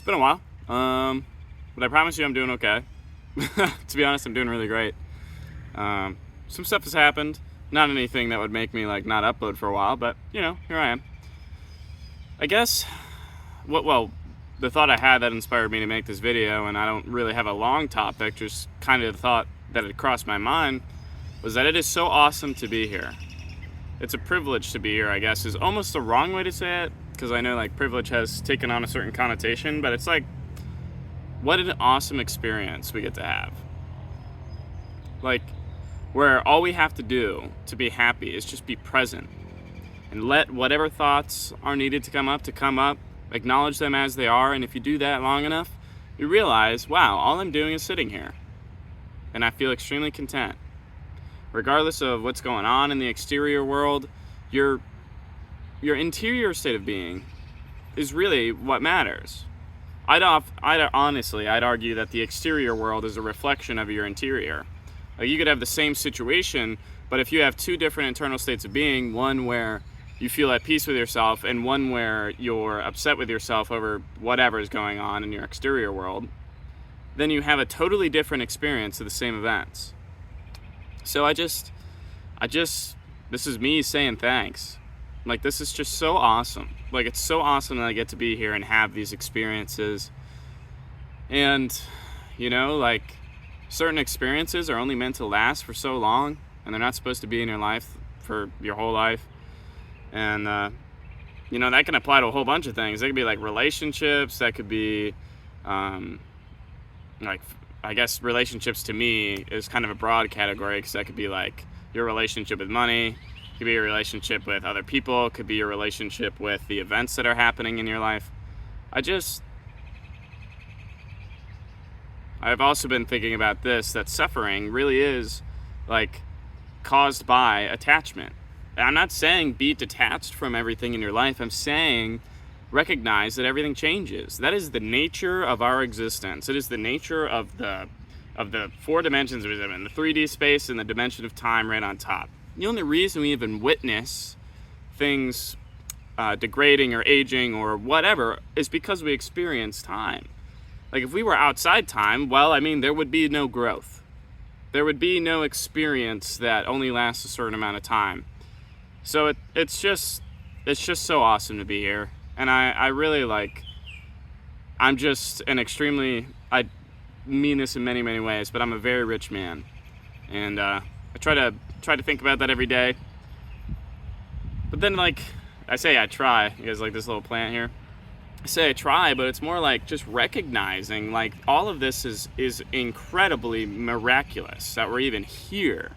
It's been a while, but I promise you I'm doing okay. To be honest, I'm doing really great. Some stuff has happened. Not anything that would make me like not upload for a while, but here I am. I guess the thought I had that inspired me to make this video, and I don't really have a long topic, just kind of the thought that had crossed my mind, was that it is so awesome to be here. It's a privilege to be here, I guess, is almost the wrong way to say it, because I know like privilege has taken on a certain connotation, but it's like, what an awesome experience we get to have. Like, where all we have to do to be happy is just be present and let whatever thoughts are needed to come up, acknowledge them as they are, and if you do that long enough, you realize, wow, all I'm doing is sitting here. And I feel extremely content. Regardless of what's going on in the exterior world, your interior state of being is really what matters. I'd argue that the exterior world is a reflection of your interior. Like, you could have the same situation, but if you have two different internal states of being, one where you feel at peace with yourself and one where you're upset with yourself over whatever is going on in your exterior world, then you have a totally different experience of the same events. So this is me saying thanks. Like, this is just so awesome. Like, it's so awesome that I get to be here and have these experiences. And, like, certain experiences are only meant to last for so long, and they're not supposed to be in your life for your whole life. And, that can apply to a whole bunch of things. That could be, like, relationships. That could be, I guess relationships to me is kind of a broad category, because that could be, like, your relationship with money. It could be your relationship with other people. It could be your relationship with the events that are happening in your life. I've also been thinking about this, that suffering really is like caused by attachment. And I'm not saying be detached from everything in your life. I'm saying recognize that everything changes. That is the nature of our existence. It is the nature of the four dimensions we live in, the 3D space and the dimension of time right on top. The only reason we even witness things degrading or aging or whatever is because we experience time. Like, if we were outside time, there would be no growth. There would be no experience that only lasts a certain amount of time. So it's just so awesome to be here. And I really I'm just I mean this in many, many ways, but I'm a very rich man. And I try to think about that every day. But then, I say I try. You guys like this little plant here? I say I try, but it's more like just recognizing, all of this is incredibly miraculous that we're even here.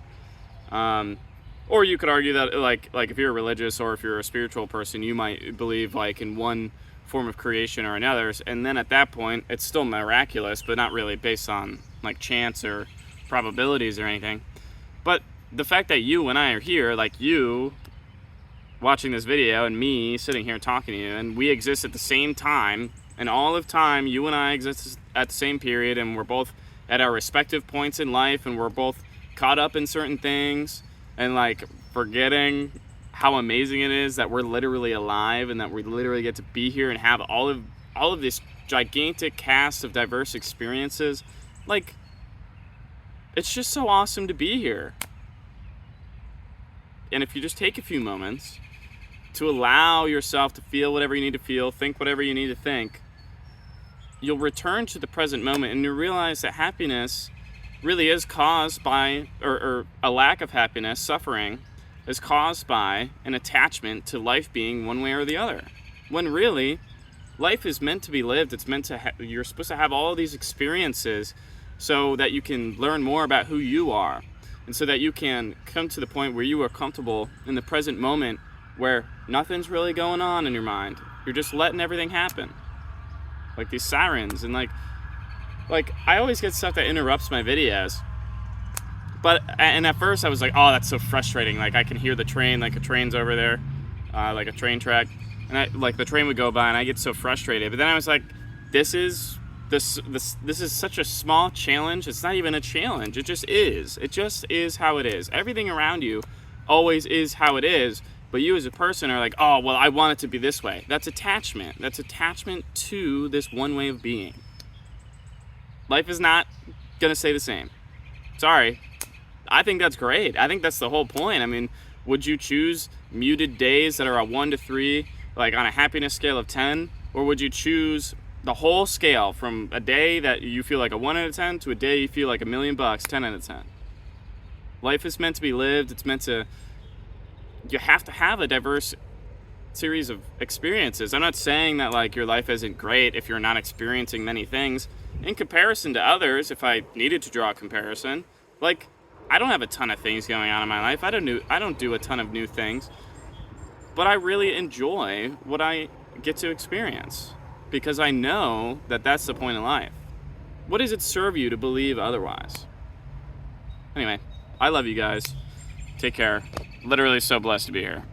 Or you could argue that, like if you're religious or if you're a spiritual person, you might believe, in one form of creation or another, and then at that point, it's still miraculous, but not really based on, chance or probabilities or anything. But the fact that you and I are here, you watching this video and me sitting here talking to you, and we exist at the same time, and all of time you and I exist at the same period, and we're both at our respective points in life, and we're both caught up in certain things and forgetting how amazing it is that we're literally alive and that we literally get to be here and have all of this gigantic cast of diverse experiences. It's just so awesome to be here. And if you just take a few moments to allow yourself to feel whatever you need to feel, think whatever you need to think, you'll return to the present moment, and you realize that happiness really is caused by, or a lack of happiness, suffering, is caused by an attachment to life being one way or the other. When really, life is meant to be lived. It's meant to you're supposed to have all these experiences so that you can learn more about who you are, and so that you can come to the point where you are comfortable in the present moment, where nothing's really going on in your mind. You're just letting everything happen. Like these sirens, and I always get stuff that interrupts my videos. And at first I was like, oh, that's so frustrating. I can hear the train, a train's over there, a train track. And the train would go by and I get so frustrated. But then I was like, this is such a small challenge. It's not even a challenge. It just is. It just is how it is. Everything around you always is how it is. But you as a person are like, oh, well, I want it to be this way. That's attachment. That's attachment to this one way of being. Life is not going to stay the same. Sorry. I think that's great. I think that's the whole point. I mean, would you choose muted days that are a 1 to 3, like on a happiness scale of 10? Or would you choose the whole scale from a day that you feel like a 1 out of 10 to a day you feel like $1 million, 10 out of 10? Life is meant to be lived. It's meant to... You have to have a diverse series of experiences. I'm not saying that like your life isn't great if you're not experiencing many things. In comparison to others, if I needed to draw a comparison, like I don't have a ton of things going on in my life. I don't do a ton of new things. But I really enjoy what I get to experience because I know that that's the point of life. What does it serve you to believe otherwise? Anyway, I love you guys. Take care. Literally so blessed to be here.